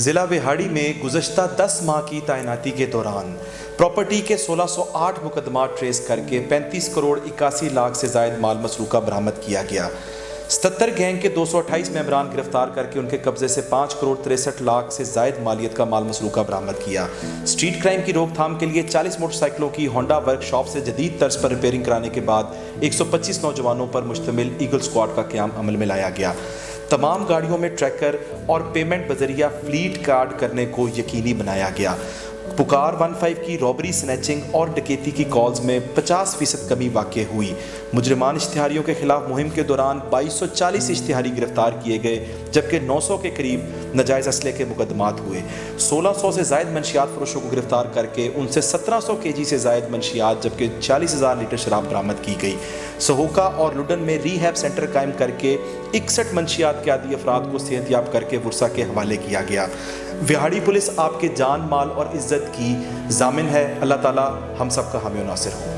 ضلع وہاڑی میں گزشتہ 10 ماہ کی تعیناتی کے دوران پراپرٹی کے 1608 مقدمات ٹریس کر کے 35 کروڑ 81 لاکھ سے زائد مال مسروقہ برآمد کیا گیا۔ 77 گینگ کے 228 ممبران گرفتار کر کے ان کے قبضے سے 5 کروڑ 63 لاکھ سے زائد مالیت کا مال مسروقہ برآمد کیا۔ اسٹریٹ کرائم کی روک تھام کے لیے 40 موٹر سائیکلوں کی ہونڈا ورک شاپ سے جدید طرز پر ریپیئرنگ کرانے کے بعد 125 نوجوانوں پر مشتمل ایگل اسکواڈ کا قیام عمل میں لایا گیا۔ تمام گاڑیوں میں ٹریکر اور پیمنٹ بذریعہ فلیٹ کارڈ کرنے کو یقینی بنایا گیا۔ پکار 15 کی رابری، سنیچنگ اور ڈکیتی کی کالز میں 50% کمی واقع ہوئی۔ مجرمان اشتہاریوں کے خلاف مہم کے دوران 2240 اشتہاری گرفتار کیے گئے، جبکہ 900 کے قریب ناجائز اسلحے کے مقدمات ہوئے۔ 1600 سے زائد منشیات فروشوں کو گرفتار کر کے ان سے 1700 kg سے زائد منشیات جبکہ 40,000 لیٹر شراب برآمد کی گئی۔ سہوکا اور لڈن میں ری ہیب سینٹر قائم کر کے 61 منشیات کے عادی افراد کو صحت یاب کر کے ورثہ کے حوالے کیا گیا۔ وہاڑی پولیس آپ کے جان، مال اور عزت کی ضامن ہے۔ اللہ تعالی ہم سب کا حامی و ناصر ہو۔